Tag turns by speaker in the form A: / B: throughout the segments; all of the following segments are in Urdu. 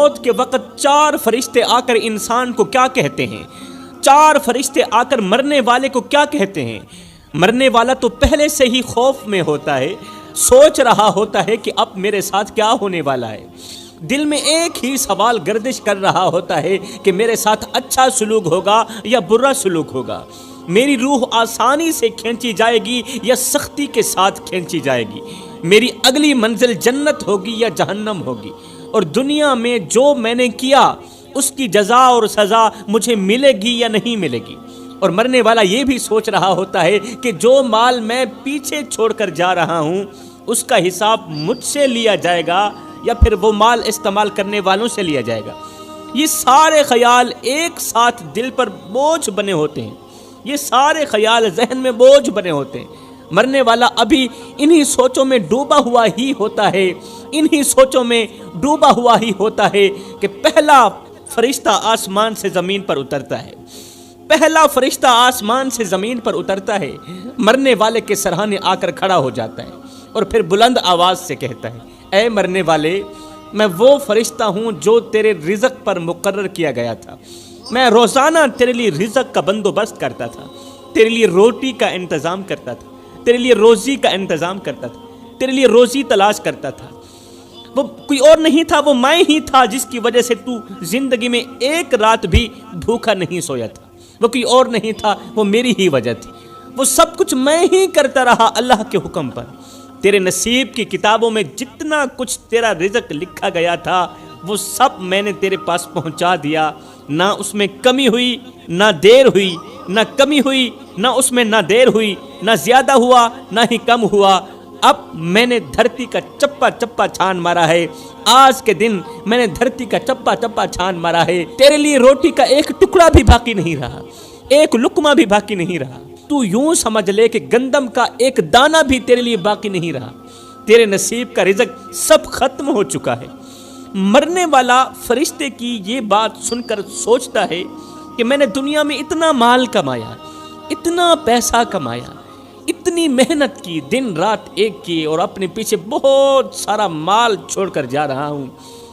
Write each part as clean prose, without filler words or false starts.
A: موت کے وقت 4 فرشتے آ کر انسان کو کیا کہتے ہیں؟ 4 فرشتے آ کر مرنے والے کو کیا کہتے ہیں؟ مرنے والا تو پہلے سے ہی خوف میں ہوتا ہے، سوچ رہا ہوتا ہے کہ اب میرے ساتھ کیا ہونے والا ہے۔ دل میں ایک ہی سوال گردش کر رہا ہوتا ہے کہ میرے ساتھ اچھا سلوک ہوگا یا برا سلوک ہوگا، میری روح آسانی سے کھینچی جائے گی یا سختی کے ساتھ کھینچی جائے گی، میری اگلی منزل جنت ہوگی یا جہنم ہوگی، اور دنیا میں جو میں نے کیا اس کی جزا اور سزا مجھے ملے گی یا نہیں ملے گی۔ اور مرنے والا یہ بھی سوچ رہا ہوتا ہے کہ جو مال میں پیچھے چھوڑ کر جا رہا ہوں اس کا حساب مجھ سے لیا جائے گا یا پھر وہ مال استعمال کرنے والوں سے لیا جائے گا۔ یہ سارے خیال ایک ساتھ دل پر بوجھ بنے ہوتے ہیں، یہ سارے خیال ذہن میں بوجھ بنے ہوتے ہیں۔ مرنے والا ابھی انہی سوچوں میں ڈوبا ہوا ہی ہوتا ہے، انہی سوچوں میں ڈوبا ہوا ہی ہوتا ہے کہ پہلا فرشتہ آسمان سے زمین پر اترتا ہے، پہلا فرشتہ آسمان سے زمین پر اترتا ہے، مرنے والے کے سرہانے آ کر کھڑا ہو جاتا ہے اور پھر بلند آواز سے کہتا ہے، اے مرنے والے، میں وہ فرشتہ ہوں جو تیرے رزق پر مقرر کیا گیا تھا، میں روزانہ تیرے لیے رزق کا بندوبست کرتا تھا، تیرے لیے روٹی کا انتظام کرتا تھا، تیرے لیے روزی کا انتظام کرتا تھا، تیرے لیے روزی تلاش کرتا تھا۔ وہ کوئی اور نہیں تھا، وہ میں ہی تھا جس کی وجہ سے تو زندگی میں ایک رات بھی بھوکا نہیں سویا تھا، وہ کوئی اور نہیں تھا، وہ میری ہی وجہ تھی، وہ سب کچھ میں ہی کرتا رہا اللہ کے حکم پر۔ تیرے نصیب کی کتابوں میں جتنا کچھ تیرا رزق لکھا گیا تھا وہ سب میں نے تیرے پاس پہنچا دیا، نہ اس میں کمی ہوئی نہ دیر ہوئی، نہ کمی ہوئی نہ اس میں نہ دیر ہوئی، نہ زیادہ ہوا نہ ہی کم ہوا۔ اب میں نے دھرتی کا چپا چپا چھان مارا ہے، آج کے دن میں نے دھرتی کا چپا چپا چھان مارا ہے، تیرے لیے روٹی کا ایک ٹکڑا بھی باقی نہیں رہا، ایک لقمہ بھی باقی نہیں رہا۔ تو یوں سمجھ لے کہ گندم کا ایک دانہ بھی تیرے لیے باقی نہیں رہا، تیرے نصیب کا رزق سب ختم ہو چکا ہے۔ مرنے والا فرشتے کی یہ بات سن کر سوچتا ہے کہ میں نے دنیا میں اتنا مال کمایا، اتنا پیسہ کمایا، اتنی محنت کی، دن رات ایک کی، اور اپنے پیچھے بہت سارا مال چھوڑ کر جا رہا ہوں۔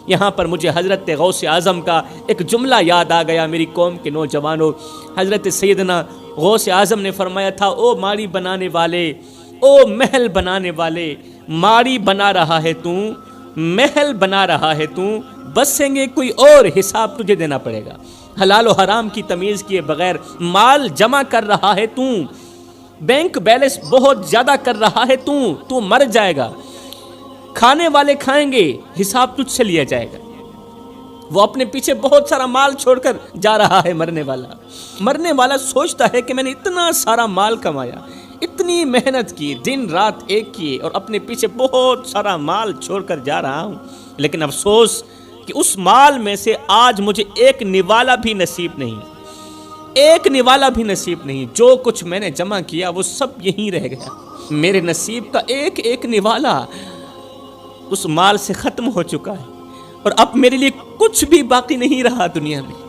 A: یہاں پر مجھے حضرت غوث اعظم کا ایک جملہ یاد آ گیا، میری قوم کے نوجوانوں، حضرت سیدنا غوث اعظم نے فرمایا تھا، او ماڑی بنانے والے، او محل بنانے والے، ماڑی بنا رہا ہے تو، محل بنا رہا ہے تو، بسیں گے کوئی اور، حساب تجھے دینا پڑے گا۔ حلال و حرام کی تمیز کیے بغیر مال جمع کر رہا ہے تو، بینک بیلنس بہت زیادہ کر رہا ہے تو مر جائے گا، کھانے والے کھائیں گے، حساب تجھ سے لیا جائے گا۔ وہ اپنے پیچھے بہت سارا مال چھوڑ کر جا رہا ہے مرنے والا سوچتا ہے کہ میں نے اتنا سارا مال کمایا، اتنی محنت کی، دن رات ایک کیے، اور اپنے پیچھے بہت سارا مال چھوڑ کر جا رہا ہوں، لیکن افسوس کہ اس مال میں سے آج مجھے ایک نوالا بھی نصیب نہیں، ایک نوالا بھی نصیب نہیں۔ جو کچھ میں نے جمع کیا وہ سب یہیں رہ گیا، میرے نصیب کا ایک ایک نوالا اس مال سے ختم ہو چکا ہے، اور اب میرے لیے کچھ بھی باقی نہیں رہا دنیا میں۔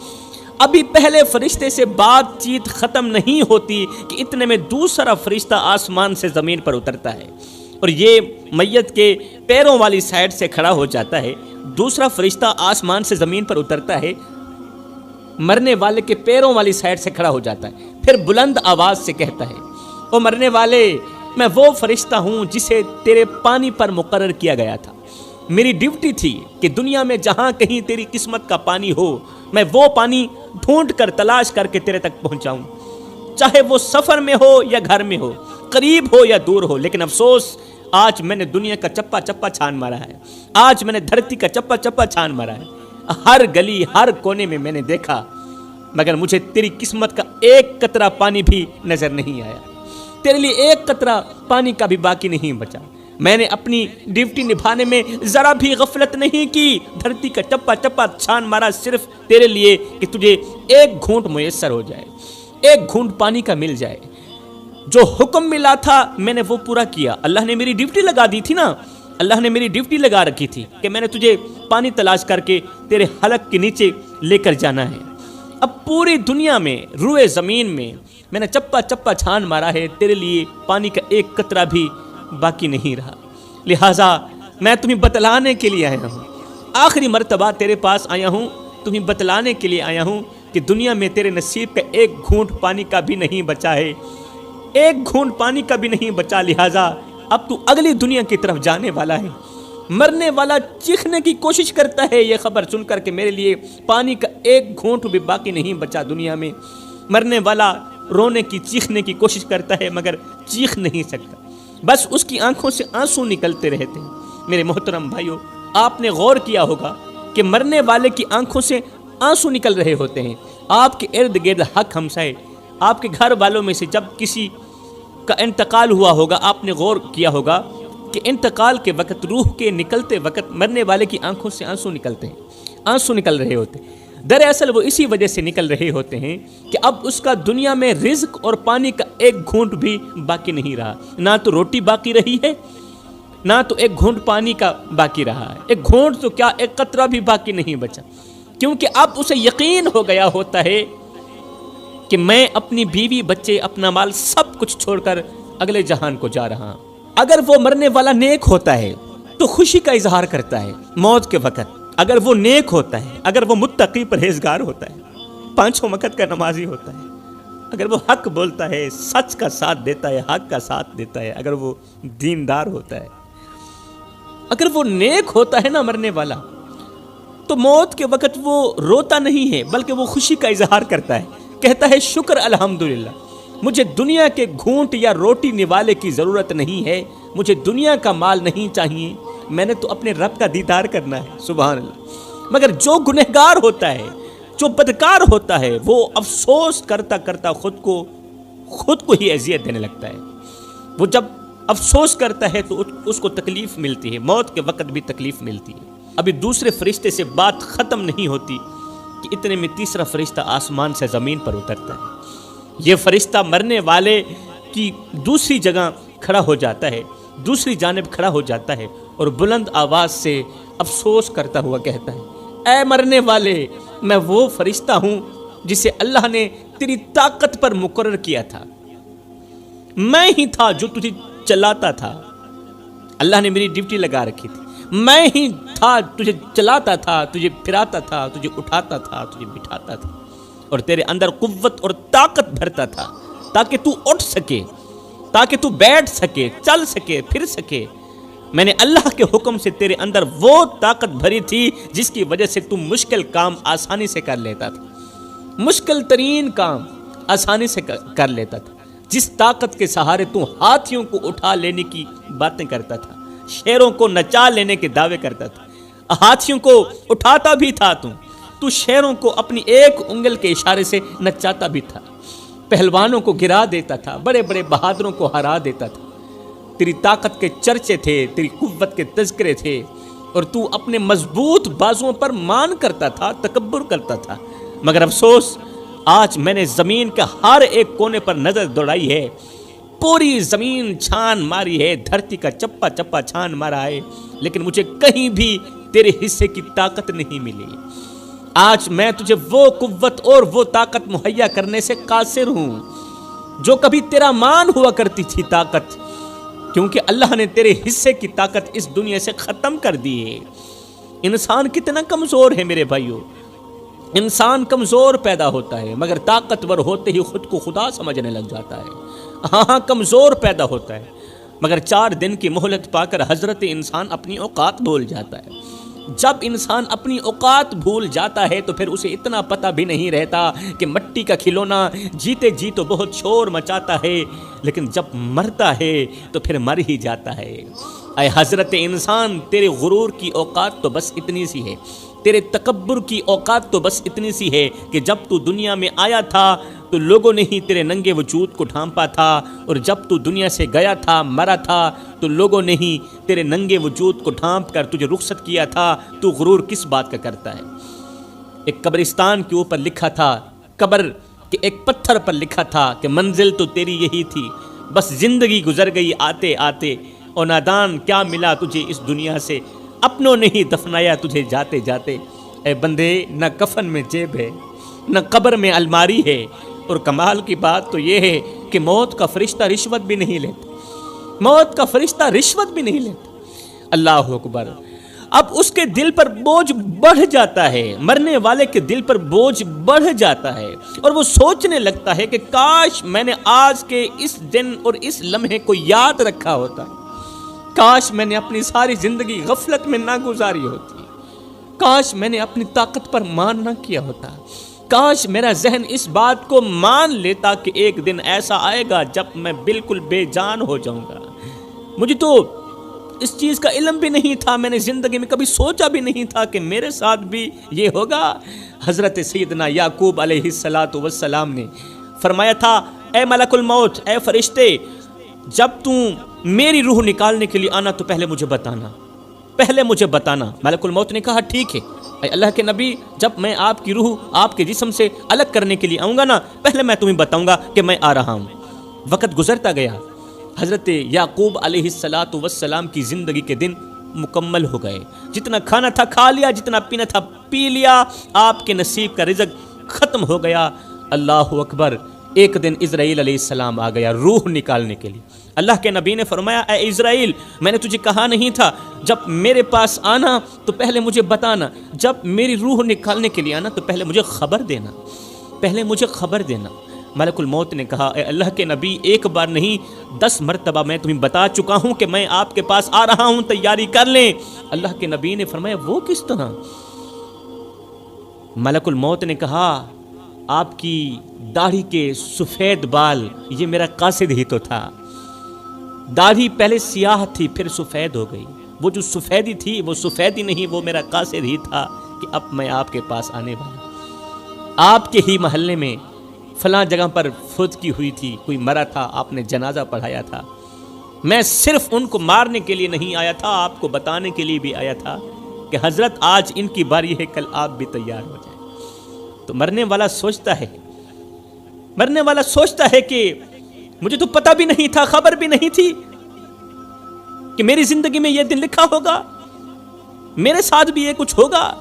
A: ابھی پہلے فرشتے سے بات چیت ختم نہیں ہوتی کہ اتنے میں دوسرا فرشتہ آسمان سے زمین پر اترتا ہے، اور یہ میت کے پیروں والی سائڈ سے کھڑا ہو جاتا ہے۔ دوسرا فرشتہ آسمان سے زمین پر اترتا ہے، مرنے والے کے پیروں والی سائڈ سے کھڑا ہو جاتا ہے، پھر بلند آواز سے کہتا ہے، او مرنے والے، میں وہ فرشتہ ہوں جسے تیرے پانی پر مقرر کیا گیا تھا۔ میری ڈیوٹی تھی کہ دنیا میں جہاں کہیں تیری قسمت کا پانی ہو، میں وہ پانی ڈھونڈ کر تلاش کر کے تیرے تک پہنچاؤں، چاہے وہ سفر میں ہو یا گھر میں ہو، قریب ہو یا دور ہو۔ لیکن افسوس، آج میں نے دنیا کا چپا چپا چھان مارا ہے، آج میں نے دھرتی کا چپا چپا چھان مارا ہے، ہر گلی ہر کونے میں نے دیکھا، مگر مجھے تیری قسمت کا ایک قطرہ پانی بھی نظر نہیں آیا، تیرے لیے ایک قطرہ پانی کا بھی باقی نہیں بچا۔ میں نے اپنی ڈیوٹی نبھانے میں ذرا بھی غفلت نہیں کی، دھرتی کا چپا چپا چھان مارا صرف تیرے لیے کہ تجھے ایک گھونٹ میسر ہو جائے، ایک گھونٹ پانی کا مل جائے۔ جو حکم ملا تھا میں نے وہ پورا کیا، اللہ نے میری ڈیوٹی لگا دی تھی نا، اللہ نے میری ڈیوٹی لگا رکھی تھی کہ میں نے تجھے پانی تلاش کر کے تیرے حلق کے نیچے لے کر جانا ہے۔ اب پوری دنیا میں، روئے زمین میں نے چپا چپا چھان مارا ہے، تیرے لیے پانی کا ایک قطرہ بھی باقی نہیں رہا، لہٰذا میں تمہیں بتلانے کے لیے آیا ہوں۔ آخری مرتبہ تیرے پاس آیا ہوں، تمہیں بتلانے کے لیے آیا ہوں کہ دنیا میں تیرے نصیب کا ایک گھونٹ پانی کا بھی نہیں بچا ہے، ایک گھونٹ پانی کا بھی نہیں بچا، لہٰذا اب تو اگلی دنیا کی طرف جانے والا ہے۔ مرنے والا چیخنے کی کوشش کرتا ہے یہ خبر سن کر کہ میرے لیے پانی کا ایک گھونٹ بھی باقی نہیں بچا دنیا میں۔ مرنے والا رونے کی چیخنے کی کوشش کرتا ہے مگر چیخ نہیں سکتا، بس اس کی آنکھوں سے آنسو نکلتے رہتے ہیں۔ میرے محترم بھائیو، آپ نے غور کیا ہوگا کہ مرنے والے کی آنکھوں سے آنسو نکل رہے ہوتے ہیں۔ آپ کے ارد گرد حق ہمسائے، آپ کے گھر والوں میں سے جب کسی کا انتقال ہوا ہوگا، آپ نے غور کیا ہوگا کہ انتقال کے وقت، روح کے نکلتے وقت مرنے والے کی آنکھوں سے آنسو نکلتے ہیں، آنسو نکل رہے ہوتے ہیں۔ دراصل وہ اسی وجہ سے نکل رہے ہوتے ہیں کہ اب اس کا دنیا میں رزق اور پانی کا ایک گھونٹ بھی باقی نہیں رہا، نہ تو روٹی باقی رہی ہے، نہ تو ایک گھونٹ پانی کا باقی رہا ہے، ایک گھونٹ تو کیا ایک قطرہ بھی باقی نہیں بچا، کیونکہ اب اسے یقین ہو گیا ہوتا ہے کہ میں اپنی بیوی بچے اپنا مال سب کچھ چھوڑ کر اگلے جہان کو جا رہا ہوں۔ اگر وہ مرنے والا نیک ہوتا ہے تو خوشی کا اظہار کرتا ہے موت کے وقت، اگر وہ نیک ہوتا ہے، اگر وہ متقی پرہیزگار ہوتا ہے، پانچوں وقت کا نمازی ہوتا ہے، اگر وہ حق بولتا ہے، سچ کا ساتھ دیتا ہے، حق کا ساتھ دیتا ہے، اگر وہ دیندار ہوتا ہے، اگر وہ نیک ہوتا ہے نا مرنے والا، تو موت کے وقت وہ روتا نہیں ہے بلکہ وہ خوشی کا اظہار کرتا ہے، کہتا ہے شکر الحمدللہ، مجھے دنیا کے گھونٹ یا روٹی نوالے کی ضرورت نہیں ہے، مجھے دنیا کا مال نہیں چاہیے، میں نے تو اپنے رب کا دیدار کرنا ہے، سبحان اللہ۔ مگر جو گنہگار ہوتا ہے، جو بدکار ہوتا ہے، وہ افسوس کرتا کرتا خود کو ہی اذیت دینے لگتا ہے۔ وہ جب افسوس کرتا ہے تو اس کو تکلیف ملتی ہے، موت کے وقت بھی تکلیف ملتی ہے۔ ابھی دوسرے فرشتے سے بات ختم نہیں ہوتی کہ اتنے میں تیسرا فرشتہ آسمان سے زمین پر اترتا ہے۔ یہ فرشتہ مرنے والے کی دوسری جگہ کھڑا ہو جاتا ہے، دوسری جانب کھڑا ہو جاتا ہے اور بلند آواز سے افسوس کرتا ہوا کہتا ہے، اے مرنے والے، میں وہ فرشتہ ہوں جسے اللہ نے تیری طاقت پر مقرر کیا تھا، میں ہی تھا جو تجھے چلاتا تھا، اللہ نے میری ڈیوٹی لگا رکھی تھی، میں ہی تھا تجھے چلاتا تھا، تجھے پھراتا تھا، تجھے اٹھاتا تھا، تجھے بٹھاتا تھا، اور تیرے اندر قوت اور طاقت بھرتا تھا تاکہ تو اٹھ سکے، تاکہ تو بیٹھ سکے، چل سکے، پھر سکے۔ میں نے اللہ کے حکم سے تیرے اندر وہ طاقت بھری تھی جس کی وجہ سے تم مشکل کام آسانی سے کر لیتا تھا، مشکل ترین کام آسانی سے کر لیتا تھا، جس طاقت کے سہارے تو ہاتھیوں کو اٹھا لینے کی باتیں کرتا تھا، شیروں کو نچا لینے کے دعوے کرتا تھا، ہاتھیوں کو اٹھاتا بھی تھا، تو شیروں کو اپنی ایک انگل کے اشارے سے نچاتا بھی تھا، پہلوانوں کو گرا دیتا تھا، بڑے بڑے بہادروں کو ہرا دیتا تھا۔ تیری طاقت کے چرچے تھے، تیری قوت کے تذکرے تھے، اور تو اپنے مضبوط بازوؤں پر مان کرتا تھا، تکبر کرتا تھا۔ مگر افسوس، آج میں نے زمین کے ہر ایک کونے پر نظر دوڑائی ہے، پوری زمین چھان ماری ہے، دھرتی کا چپا چپا چھان مارا ہے، لیکن مجھے کہیں بھی تیرے حصے کی طاقت نہیں ملی۔ آج میں تجھے وہ قوت اور وہ طاقت مہیا کرنے سے قاصر ہوں جو کبھی تیرا مان ہوا کرتی تھی طاقت، کیونکہ اللہ نے تیرے حصے کی طاقت اس دنیا سے ختم کر دی ہے۔ انسان کتنا کمزور ہے میرے بھائیو، انسان کمزور پیدا ہوتا ہے مگر طاقتور ہوتے ہی خود کو خدا سمجھنے لگ جاتا ہے۔ ہاں کمزور پیدا ہوتا ہے مگر 4 دن کی مہلت پا کر حضرت انسان اپنی اوقات بھول جاتا ہے۔ جب انسان اپنی اوقات بھول جاتا ہے تو پھر اسے اتنا پتہ بھی نہیں رہتا کہ مٹی کا کھلونا جیتے جی تو بہت شور مچاتا ہے، لیکن جب مرتا ہے تو پھر مر ہی جاتا ہے۔ اے حضرت انسان، تیرے غرور کی اوقات تو بس اتنی سی ہے، تیرے تکبر کی اوقات تو بس اتنی سی ہے کہ جب تو دنیا میں آیا تھا تو لوگوں نے ہی تیرے ننگے وجود کو ڈھانپا تھا، اور جب تو دنیا سے گیا تھا، مرا تھا، تو لوگوں نے ہی تیرے ننگے وجود کو ڈھانپ کر تجھے رخصت کیا تھا۔ تو غرور کس بات کا کرتا ہے؟ ایک قبرستان کے اوپر لکھا تھا، قبر کے ایک پتھر پر لکھا تھا کہ منزل تو تیری یہی تھی، بس زندگی گزر گئی آتے آتے، اور نادان کیا ملا تجھے اس دنیا سے، اپنوں نے ہی دفنایا تجھے جاتے جاتے۔ اے بندے، نہ کفن میں جیب ہے، نہ قبر میں الماری ہے، اور کمال کی بات تو یہ ہے کہ موت کا فرشتہ رشوت بھی نہیں لیتا، موت کا فرشتہ رشوت بھی نہیں لیتا۔ اللہ اکبر، اب اس کے دل پر بوجھ بڑھ جاتا ہے، مرنے والے کے دل پر بوجھ بڑھ جاتا ہے، اور وہ سوچنے لگتا ہے کہ کاش میں نے آج کے اس دن اور اس لمحے کو یاد رکھا ہوتا، کاش میں نے اپنی ساری زندگی غفلت میں نہ گزاری ہوتی، کاش میں نے اپنی طاقت پر مان نہ کیا ہوتا، کاش میرا ذہن اس بات کو مان لیتا کہ ایک دن ایسا آئے گا جب میں بالکل بے جان ہو جاؤں گا۔ مجھے تو اس چیز کا علم بھی نہیں تھا، میں نے زندگی میں کبھی سوچا بھی نہیں تھا کہ میرے ساتھ بھی یہ ہوگا۔ حضرت سیدنا یعقوب علیہ السلام نے فرمایا تھا، اے ملک الموت، اے فرشتے، جب تم میری روح نکالنے کے لیے آنا تو پہلے مجھے بتانا۔ ملک الموت نے کہا ٹھیک ہے، اے اللہ کے نبی، جب میں آپ کی روح آپ کے جسم سے الگ کرنے کے لیے آؤں گا نا، پہلے میں تمہیں بتاؤں گا کہ میں آ رہا ہوں۔ وقت گزرتا گیا، حضرت یعقوب علیہ السلام کی زندگی کے دن مکمل ہو گئے، جتنا کھانا تھا کھا لیا، جتنا پینا تھا پی لیا، آپ کے نصیب کا رزق ختم ہو گیا۔ اللہ اکبر، ایک دن اسرائیل علیہ السلام آ گیا روح نکالنے کے لیے۔ اللہ کے نبی نے فرمایا، اے اسرائیل، میں نے تجھے کہا نہیں تھا جب میرے پاس آنا تو پہلے مجھے بتانا، جب میری روح نکالنے کے لیے آنا تو پہلے مجھے خبر دینا۔ ملک الموت نے کہا، اے اللہ کے نبی، ایک بار نہیں 10 مرتبہ میں تمہیں بتا چکا ہوں کہ میں آپ کے پاس آ رہا ہوں، تیاری کر لیں۔ اللہ کے نبی نے فرمایا، وہ کس طرح؟ ملک الموت نے کہا، آپ کی داڑھی کے سفید بال، یہ میرا قاصد ہی تو تھا۔ داڑھی پہلے سیاہ تھی پھر سفید ہو گئی، وہ جو سفیدی تھی وہ سفیدی نہیں، وہ میرا قاصد ہی تھا کہ اب میں آپ کے پاس آنے والا۔ آپ کے ہی محلے میں فلاں جگہ پر فوتگی ہوئی تھی، کوئی مرا تھا، آپ نے جنازہ پڑھایا تھا، میں صرف ان کو مارنے کے لیے نہیں آیا تھا، آپ کو بتانے کے لیے بھی آیا تھا کہ حضرت آج ان کی باری ہے، کل آپ بھی تیار ہو جائیں۔ تو مرنے والا سوچتا ہے کہ مجھے تو پتہ بھی نہیں تھا، خبر بھی نہیں تھی کہ میری زندگی میں یہ دن لکھا ہوگا، میرے ساتھ بھی یہ کچھ ہوگا۔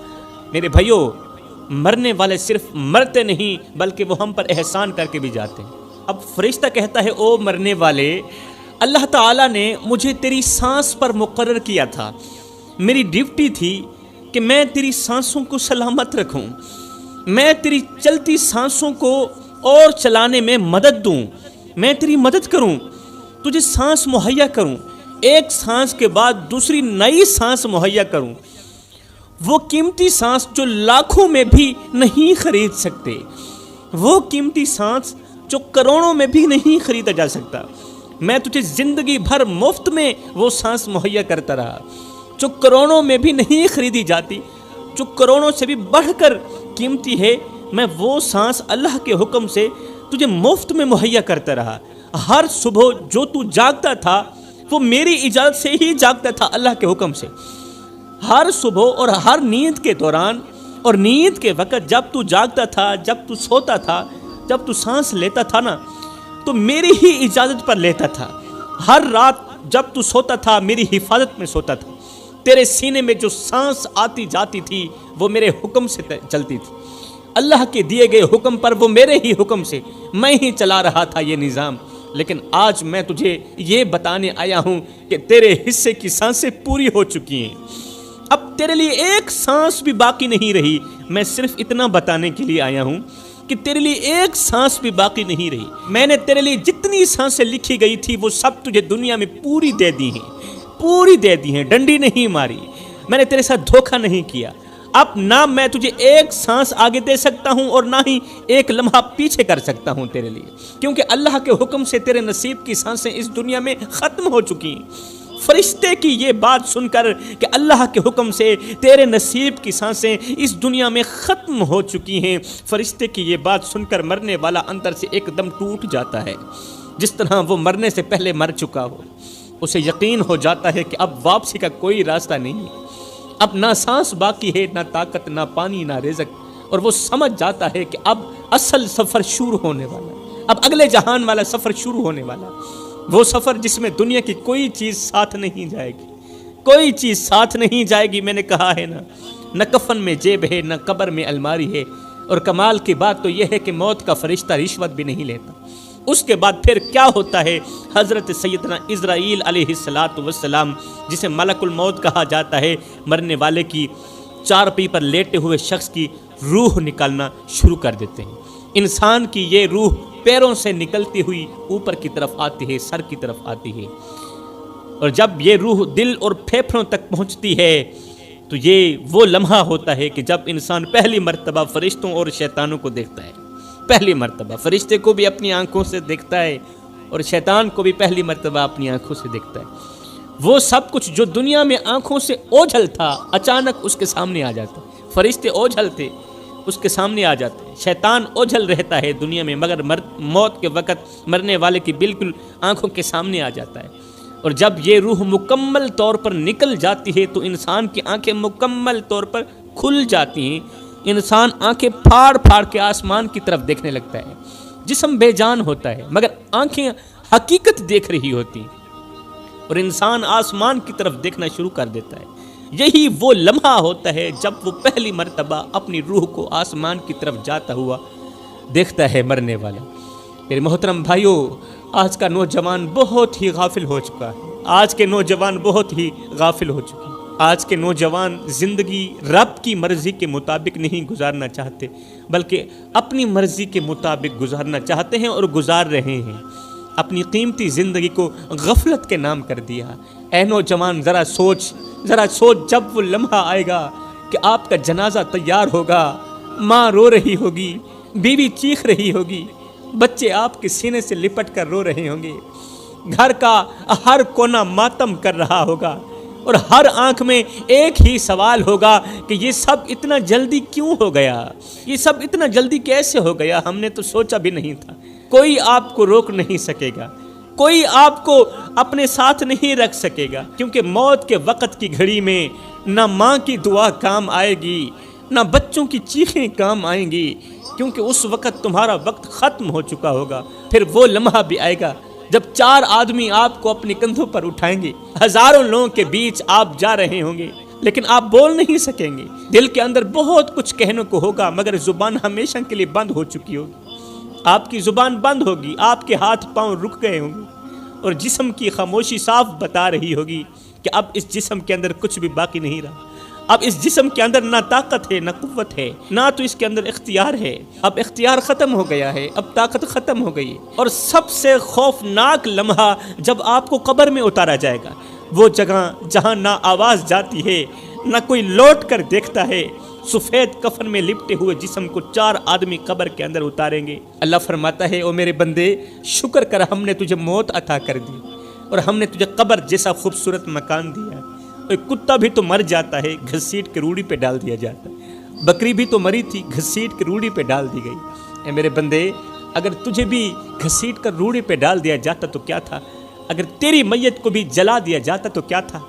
A: میرے بھائیوں، مرنے والے صرف مرتے نہیں بلکہ وہ ہم پر احسان کر کے بھی جاتے ہیں۔ اب فرشتہ کہتا ہے، او مرنے والے، اللہ تعالیٰ نے مجھے تیری سانس پر مقرر کیا تھا، میری ڈیوٹی تھی کہ میں تیری سانسوں کو سلامت رکھوں، میں تیری چلتی سانسوں کو اور چلانے میں مدد دوں، میں تیری مدد کروں، تجھے سانس مہیا کروں، ایک سانس کے بعد دوسری نئی سانس مہیا کروں، وہ قیمتی سانس جو لاکھوں میں بھی نہیں خرید سکتے، وہ قیمتی سانس جو کروڑوں میں بھی نہیں خریدا جا سکتا، میں تجھے زندگی بھر مفت میں وہ سانس مہیا کرتا رہا، جو کروڑوں میں بھی نہیں خریدی جاتی، جو کروڑوں سے بھی بڑھ کر قیمتی ہے، میں وہ سانس اللہ کے حکم سے تجھے مفت میں مہیا کرتا رہا۔ ہر صبح جو تو جاگتا تھا وہ میری اجازت سے ہی جاگتا تھا، اللہ کے حکم سے۔ ہر صبح اور ہر نیند کے دوران اور نیند کے وقت جب تو جاگتا تھا، جب تو سوتا تھا، جب تو سانس لیتا تھا نا، تو میری ہی اجازت پر لیتا تھا۔ ہر رات جب تو سوتا تھا میری حفاظت میں سوتا تھا، تیرے سینے میں جو سانس آتی جاتی تھی وہ میرے حکم سے چلتی تھی، اللہ کے دیے گئے حکم پر، وہ میرے ہی حکم سے میں ہی چلا رہا تھا یہ نظام۔ لیکن آج میں تجھے یہ بتانے آیا ہوں کہ تیرے حصے کی سانسیں پوری ہو چکی ہیں، اب تیرے لیے ایک سانس بھی باقی نہیں رہی۔ میں صرف اتنا بتانے کے لیے آیا ہوں کہ تیرے لیے ایک سانس بھی باقی نہیں رہی۔ میں نے تیرے لیے جتنی سانسیں لکھی گئی تھی وہ سب تجھے دنیا میں پوری دے دی ہیں، ڈنڈی نہیں ماری، میں نے تیرے ساتھ دھوکہ نہیں کیا۔ اب نہ میں تجھے ایک سانس آگے دے سکتا ہوں اور نہ ہی ایک لمحہ پیچھے کر سکتا ہوں تیرے لیے، کیونکہ اللہ کے حکم سے تیرے نصیب کی سانسیں اس دنیا میں ختم ہو چکی ہیں۔ فرشتے کی یہ بات سن کر کہ اللہ کے حکم سے تیرے نصیب کی سانسیں اس دنیا میں ختم ہو چکی ہیں، فرشتے کی یہ بات سن کر مرنے والا اندر سے ایک دم ٹوٹ جاتا ہے، جس طرح وہ مرنے سے پہلے مر چکا ہو۔ اسے یقین ہو جاتا ہے کہ اب واپسی کا کوئی راستہ نہیں ہے، اب نہ سانس باقی ہے، نہ طاقت، نہ پانی، نہ رزق، اور وہ سمجھ جاتا ہے کہ اب اصل سفر شروع ہونے والا ہے، اب اگلے جہان والا سفر شروع ہونے والا ہے، وہ سفر جس میں دنیا کی کوئی چیز ساتھ نہیں جائے گی، کوئی چیز ساتھ نہیں جائے گی۔ میں نے کہا ہے نہ کفن میں جیب ہے، نہ قبر میں الماری ہے، اور کمال کی بات تو یہ ہے کہ موت کا فرشتہ رشوت بھی نہیں لیتا، اس کے بعد پھر کیا ہوتا ہے؟ حضرت سیدنا اسرائیل علیہ السلام، جسے ملک الموت کہا جاتا ہے، مرنے والے کی چارپائی پر لیٹے ہوئے شخص کی روح نکالنا شروع کر دیتے ہیں۔ انسان کی یہ روح پیروں سے نکلتی ہوئی اوپر کی طرف آتی ہے، سر کی طرف آتی ہے، اور جب یہ روح دل اور پھیپھڑوں تک پہنچتی ہے تو یہ وہ لمحہ ہوتا ہے کہ جب انسان پہلی مرتبہ فرشتوں اور شیطانوں کو دیکھتا ہے۔ پہلی مرتبہ فرشتے کو بھی اپنی آنکھوں سے دیکھتا ہے اور شیطان کو بھی پہلی مرتبہ اپنی آنکھوں سے دیکھتا ہے۔ وہ سب کچھ جو دنیا میں آنکھوں سے اوجھل تھا اچانک اس کے سامنے آ جاتا ہے۔ فرشتے اوجھل تھے، اس کے سامنے آ جاتے ہیں۔ شیطان اوجھل رہتا ہے دنیا میں، مگر موت کے وقت مرنے والے کی بالکل آنکھوں کے سامنے آ جاتا ہے۔ اور جب یہ روح مکمل طور پر نکل جاتی ہے تو انسان کی آنکھیں مکمل طور پر کھل جاتی ہیں۔ انسان آنکھیں پھاڑ پھاڑ کے آسمان کی طرف دیکھنے لگتا ہے۔ جسم بے جان ہوتا ہے مگر آنکھیں حقیقت دیکھ رہی ہوتی ہیں، اور انسان آسمان کی طرف دیکھنا شروع کر دیتا ہے۔ یہی وہ لمحہ ہوتا ہے جب وہ پہلی مرتبہ اپنی روح کو آسمان کی طرف جاتا ہوا دیکھتا ہے مرنے والا۔ میرے محترم بھائیوں، آج کا نوجوان بہت ہی غافل ہو چکا ہے۔ آج کے نوجوان بہت ہی غافل ہو چکے ہیں۔ آج کے نوجوان زندگی رب کی مرضی کے مطابق نہیں گزارنا چاہتے، بلکہ اپنی مرضی کے مطابق گزارنا چاہتے ہیں اور گزار رہے ہیں۔ اپنی قیمتی زندگی کو غفلت کے نام کر دیا۔ اے نوجوان، ذرا سوچ، جب وہ لمحہ آئے گا کہ آپ کا جنازہ تیار ہوگا، ماں رو رہی ہوگی، بیوی چیخ رہی ہوگی، بچے آپ کے سینے سے لپٹ کر رو رہے ہوں گے، گھر کا ہر کونا ماتم کر رہا ہوگا، اور ہر آنکھ میں ایک ہی سوال ہوگا کہ یہ سب اتنا جلدی کیوں ہو گیا؟ یہ سب اتنا جلدی کیسے ہو گیا؟ ہم نے تو سوچا بھی نہیں تھا۔ کوئی آپ کو روک نہیں سکے گا، کوئی آپ کو اپنے ساتھ نہیں رکھ سکے گا، کیونکہ موت کے وقت کی گھڑی میں نہ ماں کی دعا کام آئے گی، نہ بچوں کی چیخیں کام آئیں گی، کیونکہ اس وقت تمہارا وقت ختم ہو چکا ہوگا۔ پھر وہ لمحہ بھی آئے گا جب 4 آدمی آپ کو اپنے کندھوں پر اٹھائیں گے، ہزاروں لوگوں کے بیچ آپ جا رہے ہوں گے، لیکن آپ بول نہیں سکیں گے۔ دل کے اندر بہت کچھ کہنے کو ہوگا، مگر زبان ہمیشہ کے لیے بند ہو چکی ہوگی۔ آپ کی زبان بند ہوگی، آپ کے ہاتھ پاؤں رک گئے ہوں گے، اور جسم کی خاموشی صاف بتا رہی ہوگی کہ اب اس جسم کے اندر کچھ بھی باقی نہیں رہا۔ اب اس جسم کے اندر نہ طاقت ہے، نہ قوت ہے، نہ تو اس کے اندر اختیار ہے۔ اب اختیار ختم ہو گیا ہے، اب طاقت ختم ہو گئی ہے۔ اور سب سے خوفناک لمحہ جب آپ کو قبر میں اتارا جائے گا، وہ جگہ جہاں نہ آواز جاتی ہے، نہ کوئی لوٹ کر دیکھتا ہے۔ سفید کفن میں لپٹے ہوئے جسم کو 4 آدمی قبر کے اندر اتاریں گے۔ اللہ فرماتا ہے، او میرے بندے، شکر کر، ہم نے تجھے موت عطا کر دی اور ہم نے تجھے قبر جیسا خوبصورت مکان دیا۔ کتا بھی تو مر جاتا ہے، گھسیٹ کے روڑی پہ ڈال دیا جاتا ہے۔ بکری بھی تو مری تھی، گھسیٹ کے روڑی پہ ڈال دی گئی۔ اے میرے بندے، اگر تجھے بھی گھسیٹ کر روڑی پہ ڈال دیا جاتا تو کیا تھا؟ اگر تیری میت کو بھی جلا دیا جاتا تو کیا تھا؟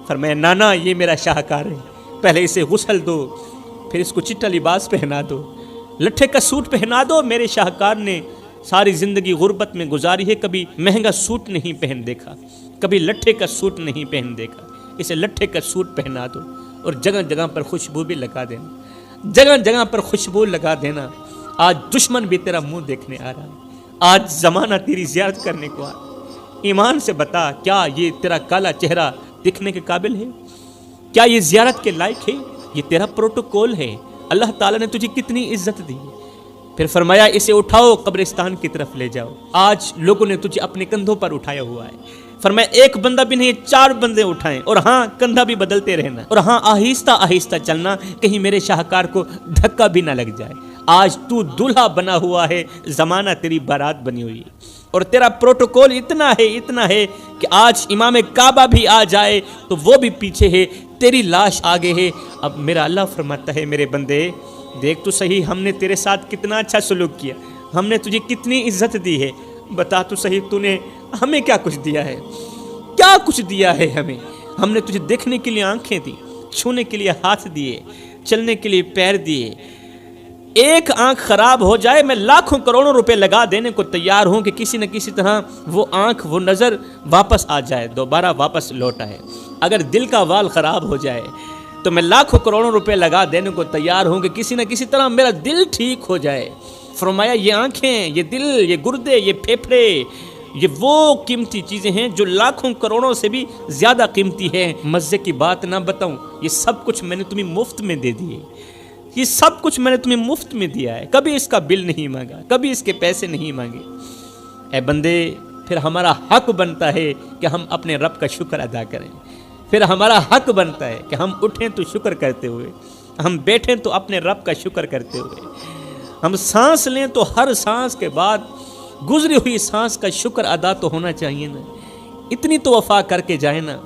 A: فرمایا، نانا، یہ میرا شاہکار ہے، پہلے اسے غسل دو، پھر اس کو چٹا لباس پہنا دو، لٹھے کا سوٹ پہنا دو۔ میرے شاہکار نے ساری زندگی غربت میں گزاری ہے، کبھی مہنگا سوٹ نہیں پہن دیکھا، کبھی لٹھے کا سوٹ نہیں پہن دیکھا۔ اسے لٹھے کا سوٹ پہنا دو اور جگہ جگہ پر خوشبو بھی لگا دینا، جگہ جگہ پر خوشبو لگا دینا۔ آج دشمن بھی تیرا منہ دیکھنے آ رہا ہے، آج زمانہ تیری زیارت کرنے کو آ رہا ہے۔ ایمان سے بتا، کیا یہ تیرا کالا چہرہ دکھنے کے قابل ہے؟ کیا یہ زیارت کے لائق ہے؟ یہ تیرا پروٹوکول ہے۔ اللہ تعالیٰ نے تجھے کتنی عزت دی ہے۔ پھر فرمایا، اسے اٹھاؤ، قبرستان کی طرف لے جاؤ۔ آج لوگوں نے تجھے اپنے کندھوں پر اٹھایا ہوا ہے۔ فرمایا، ایک بندہ بھی نہیں، 4 بندے اٹھائیں، اور ہاں، کندھا بھی بدلتے رہنا، اور ہاں، آہستہ آہستہ چلنا، کہیں میرے شاہکار کو دھکا بھی نہ لگ جائے۔ آج تو دلہا بنا ہوا ہے، زمانہ تیری بارات بنی ہوئی ہے، اور تیرا پروٹوکول اتنا ہے کہ آج امام کعبہ بھی آ جائے تو وہ بھی پیچھے ہے، تیری لاش آگے ہے۔ اب میرا اللہ فرماتا ہے، میرے بندے، دیکھ تو صحیح، ہم نے تیرے ساتھ کتنا اچھا سلوک کیا، ہم نے تجھے کتنی عزت دی ہے۔ بتا تو صحیح، تو نے ہمیں کیا کچھ دیا ہے؟ کیا کچھ دیا ہے ہمیں؟ ہم نے تجھے دیکھنے کے لیے آنکھیں دی، چھونے کے لیے ہاتھ دیے، چلنے کے لیے پیر دیے۔ ایک آنکھ خراب ہو جائے، میں لاکھوں کروڑوں روپے لگا دینے کو تیار ہوں کہ کسی نہ کسی طرح وہ آنکھ، وہ نظر واپس آ جائے، دوبارہ واپس لوٹ آئے۔ اگر دل کا وال خراب ہو جائے تو میں لاکھوں کروڑوں روپے لگا دینے کو تیار ہوں کہ کسی نہ کسی طرح میرا دل ٹھیک ہو جائے۔ فرمایا یہ آنکھیں، یہ دل، یہ گردے، یہ پھیپھڑے، یہ وہ قیمتی چیزیں ہیں جو لاکھوں کروڑوں سے بھی زیادہ قیمتی ہے۔ مزے کی بات نہ بتاؤں، یہ سب کچھ میں نے تمہیں مفت میں دے دیے، یہ سب کچھ میں نے تمہیں مفت میں دیا ہے، کبھی اس کا بل نہیں مانگا، کبھی اس کے پیسے نہیں مانگے۔ اے بندے، پھر ہمارا حق بنتا ہے کہ ہم اپنے رب کا شکر ادا کریں، پھر ہمارا حق بنتا ہے کہ ہم اٹھیں تو شکر کرتے ہوئے، ہم بیٹھیں تو اپنے رب کا شکر کرتے ہوئے، ہم سانس لیں تو ہر سانس کے بعد گزری ہوئی سانس کا شکر ادا تو ہونا چاہیے نا۔ اتنی تو وفا کر کے جائے نا،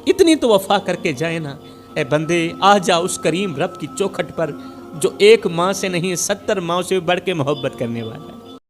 A: اتنی تو وفا کر کے جائے نا۔ اے بندے، آ جا اس کریم رب کی چوکھٹ پر جو ایک ماں سے نہیں 70 ماں سے بڑھ کے محبت کرنے والا ہے۔